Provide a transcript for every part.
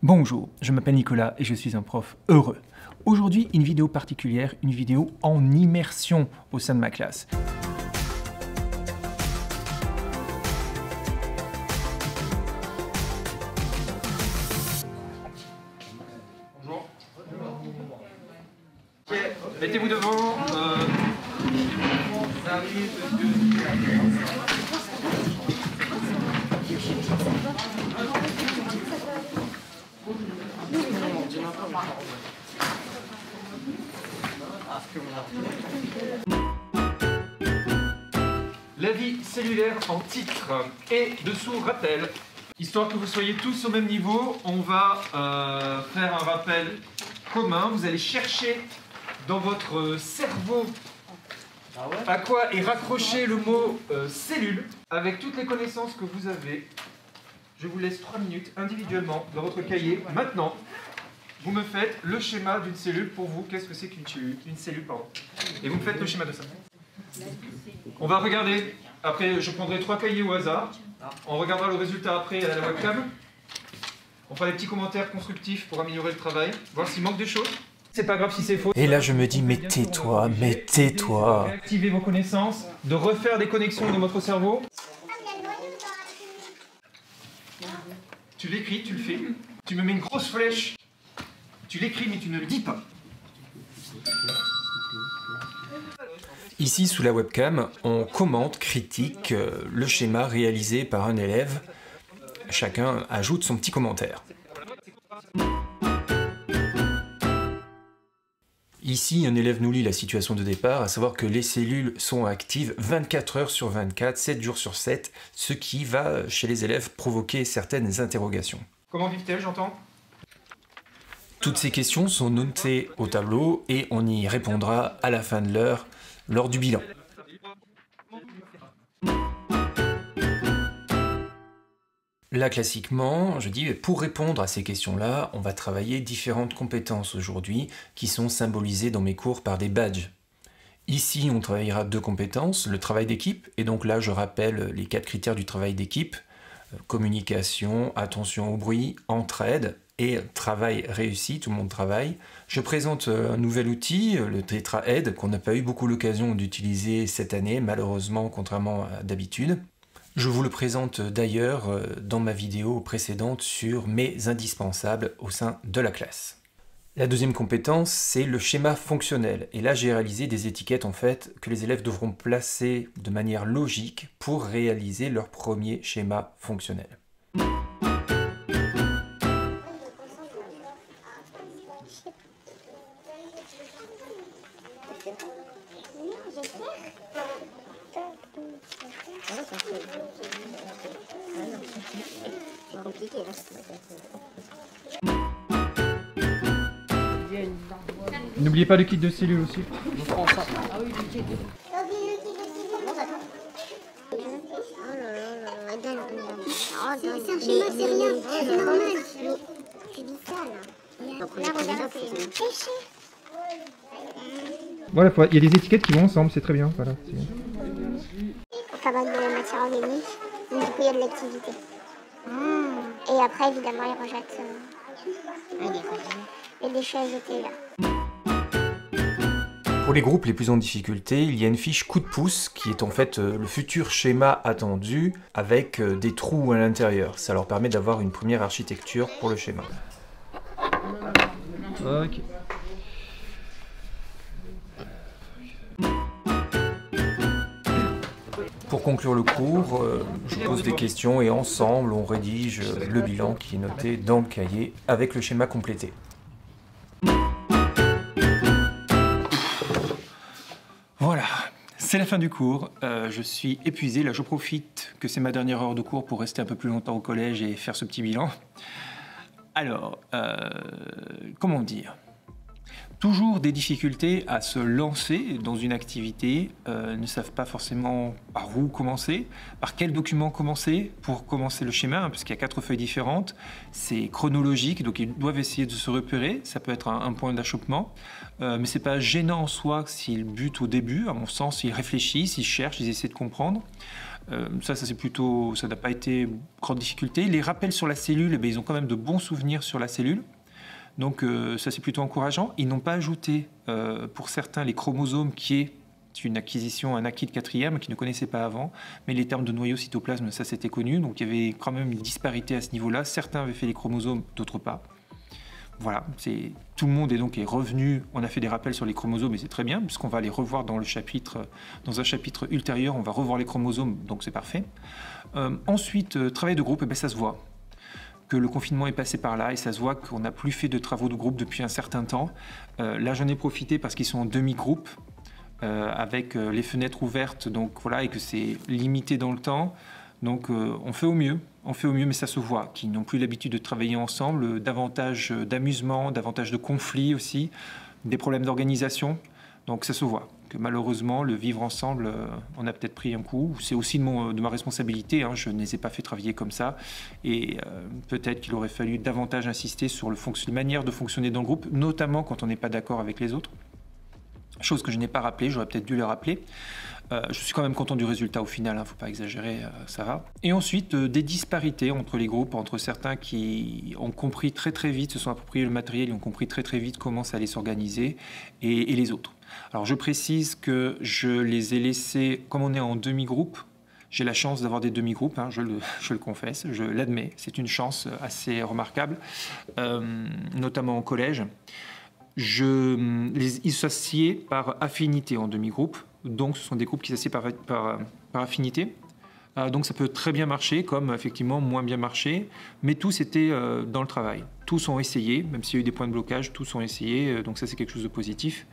Bonjour, je m'appelle Nicolas et je suis un prof heureux. Aujourd'hui, une vidéo particulière, une vidéo en immersion au sein de ma classe. Bonjour. Ok, mettez-vous devant. Ça arrive. La vie cellulaire en titre et dessous rappel. Histoire que vous soyez tous au même niveau, on va faire un rappel commun. Vous allez chercher dans votre cerveau à quoi est raccroché le mot cellule. Avec toutes les connaissances que vous avez, je vous laisse 3 minutes individuellement dans votre cahier. Maintenant, vous me faites le schéma d'une cellule. Pour vous, qu'est-ce que c'est qu'une cellule, pardon. Et vous me faites le schéma de ça. On va regarder. Après, je prendrai 3 cahiers au hasard. On regardera le résultat après à la webcam. On fera des petits commentaires constructifs pour améliorer le travail, voir s'il manque des choses. C'est pas grave si c'est faux. Et là, je me dis, mais tais-toi, mais tais-toi. Activer vos connaissances, de refaire des connexions dans votre cerveau. Tu l'écris, tu le fais. Tu me mets une grosse flèche. Tu l'écris, mais tu ne le dis pas. Ici, sous la webcam, on commente, critique le schéma réalisé par un élève. Chacun ajoute son petit commentaire. Ici, un élève nous lit la situation de départ, à savoir que les cellules sont actives 24 heures sur 24, 7 jours sur 7, ce qui va, chez les élèves, provoquer certaines interrogations. Comment vivent-elles, j'entends? Toutes ces questions sont notées au tableau et on y répondra à la fin de l'heure, lors du bilan. Là, classiquement, je dis, pour répondre à ces questions-là, on va travailler différentes compétences aujourd'hui qui sont symbolisées dans mes cours par des badges. Ici, on travaillera 2 compétences, le travail d'équipe, et donc là, je rappelle les 4 critères du travail d'équipe, communication, attention au bruit, entraide, et travail réussi, tout le monde travaille. Je présente un nouvel outil, le Tétra-Aide, qu'on n'a pas eu beaucoup l'occasion d'utiliser cette année, malheureusement, contrairement à d'habitude. Je vous le présente d'ailleurs dans ma vidéo précédente sur mes indispensables au sein de la classe. La deuxième compétence, c'est le schéma fonctionnel. Et là, j'ai réalisé des étiquettes en fait que les élèves devront placer de manière logique pour réaliser leur premier schéma fonctionnel. N'oubliez pas le kit de cellules aussi. C'est un schéma, c'est rien, c'est normal. Tu dis ça là. Là, regarde, c'est péché. Voilà, il y a des étiquettes qui vont ensemble, c'est très bien. Voilà, On fabrique de la matière organique, donc du coup il y a de l'activité. Et après, évidemment, ils rejettent les déchets jetés là. Pour les groupes les plus en difficulté, il y a une fiche coup de pouce qui est en fait le futur schéma attendu avec des trous à l'intérieur. Ça leur permet d'avoir une première architecture pour le schéma. Ok. Pour conclure le cours, je pose des questions et ensemble on rédige le bilan qui est noté dans le cahier avec le schéma complété. Voilà, c'est la fin du cours. Je suis épuisé. Là, je profite que c'est ma dernière heure de cours pour rester un peu plus longtemps au collège et faire ce petit bilan. Alors, comment dire ? Toujours des difficultés à se lancer dans une activité, ne savent pas forcément par où commencer, par quel document commencer pour commencer le schéma, hein, parce qu'il y a 4 feuilles différentes, c'est chronologique, donc ils doivent essayer de se repérer, ça peut être un point d'achoppement, mais c'est pas gênant en soi s'ils butent au début, à mon sens, ils réfléchissent, ils cherchent, ils essaient de comprendre. Ça c'est plutôt, ça n'a pas été grande difficulté. Les rappels sur la cellule, ils ont quand même de bons souvenirs sur la cellule. Donc ça c'est plutôt encourageant. Ils n'ont pas ajouté pour certains les chromosomes qui est une acquisition, un acquis de quatrième qu'ils ne connaissaient pas avant, mais les termes de noyau cytoplasme, ça c'était connu, donc il y avait quand même une disparité à ce niveau-là. Certains avaient fait les chromosomes, d'autres pas. Voilà, tout le monde est revenu, on a fait des rappels sur les chromosomes et c'est très bien, puisqu'on va les revoir dans un chapitre ultérieur, on va revoir les chromosomes, donc c'est parfait. Ensuite, travail de groupe, ça se voit que le confinement est passé par là et ça se voit qu'on n'a plus fait de travaux de groupe depuis un certain temps. Là j'en ai profité parce qu'ils sont en demi-groupe, avec les fenêtres ouvertes, donc voilà, et que c'est limité dans le temps. Donc on fait au mieux, mais ça se voit, qu'ils n'ont plus l'habitude de travailler ensemble, davantage d'amusement, davantage de conflits aussi, des problèmes d'organisation. Donc ça se voit que malheureusement, le vivre ensemble, on a peut-être pris un coup. C'est aussi de ma responsabilité, hein, je ne les ai pas fait travailler comme ça. Et peut-être qu'il aurait fallu davantage insister sur la manière de fonctionner dans le groupe, notamment quand on n'est pas d'accord avec les autres. Chose que je n'ai pas rappelé, j'aurais peut-être dû le rappeler. Je suis quand même content du résultat au final, il ne faut pas exagérer, ça va. Et ensuite, des disparités entre les groupes, entre certains qui ont compris très très vite, se sont appropriés le matériel, ils ont compris très très vite comment ça allait s'organiser, et les autres. Alors je précise que je les ai laissés, comme on est en demi-groupe, j'ai la chance d'avoir des demi-groupes, hein, je le confesse, je l'admets, c'est une chance assez remarquable, notamment au collège. Ils s'assiedent par affinité en demi-groupe, donc ce sont des groupes qui s'assiedent par affinité. Donc ça peut très bien marcher, comme effectivement moins bien marcher, mais tous étaient dans le travail. Tous ont essayé, même s'il y a eu des points de blocage, tous ont essayé, donc ça c'est quelque chose de positif.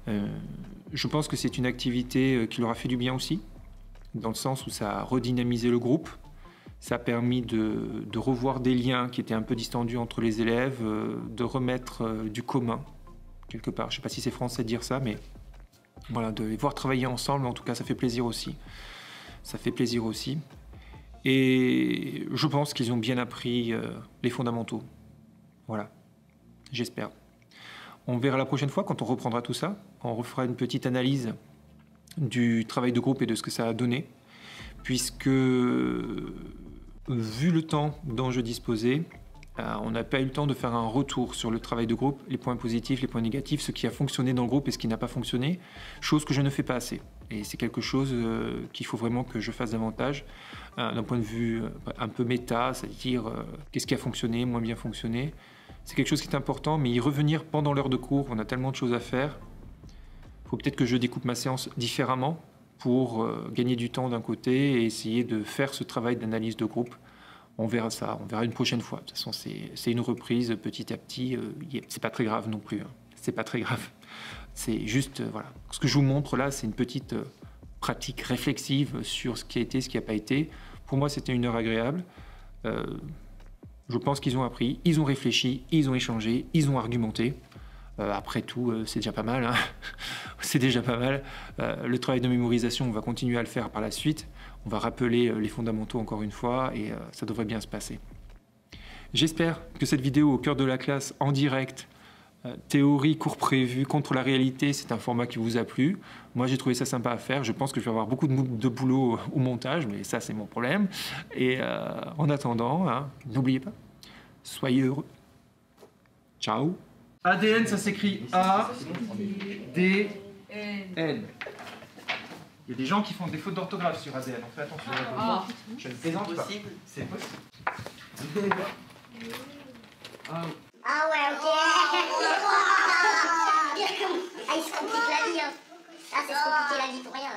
Je pense que c'est une activité qui leur a fait du bien aussi, dans le sens où ça a redynamisé le groupe, ça a permis de revoir des liens qui étaient un peu distendus entre les élèves, de remettre du commun, quelque part. Je ne sais pas si c'est français de dire ça, mais voilà, de les voir travailler ensemble, en tout cas, ça fait plaisir aussi. Ça fait plaisir aussi. Et je pense qu'ils ont bien appris les fondamentaux. Voilà, j'espère. On verra la prochaine fois, quand on reprendra tout ça. On refera une petite analyse du travail de groupe et de ce que ça a donné, puisque, vu le temps dont je disposais, on n'a pas eu le temps de faire un retour sur le travail de groupe, les points positifs, les points négatifs, ce qui a fonctionné dans le groupe et ce qui n'a pas fonctionné, chose que je ne fais pas assez. Et c'est quelque chose qu'il faut vraiment que je fasse davantage, d'un point de vue un peu méta, c'est-à-dire qu'est-ce qui a fonctionné, moins bien fonctionné. C'est quelque chose qui est important, mais y revenir pendant l'heure de cours, on a tellement de choses à faire. Il faut peut-être que je découpe ma séance différemment pour gagner du temps d'un côté et essayer de faire ce travail d'analyse de groupe. On verra ça, on verra une prochaine fois. De toute façon, c'est une reprise petit à petit. C'est pas très grave non plus. Hein. C'est pas très grave. C'est juste, voilà. Ce que je vous montre là, c'est une petite pratique réflexive sur ce qui a été, ce qui n'a pas été. Pour moi, c'était une heure agréable. Je pense qu'ils ont appris, ils ont réfléchi, ils ont échangé, ils ont argumenté. Après tout, c'est déjà pas mal. Hein. C'est déjà pas mal. Le travail de mémorisation, on va continuer à le faire par la suite. On va rappeler les fondamentaux encore une fois et ça devrait bien se passer. J'espère que cette vidéo au cœur de la classe en direct, théorie, cours prévu, contre la réalité, c'est un format qui vous a plu. Moi, j'ai trouvé ça sympa à faire. Je pense que je vais avoir beaucoup de boulot au montage, mais ça, c'est mon problème. Et en attendant, hein, n'oubliez pas, soyez heureux. Ciao. ADN, ça s'écrit A-D-N. Il y a des gens qui font des fautes d'orthographe sur ADN, on fait attention. Je ne plaisante pas. C'est possible. Ah ouais, ok. Ah, il se complique la vie, hein. Ah, c'est se compliquer la vie pour rien.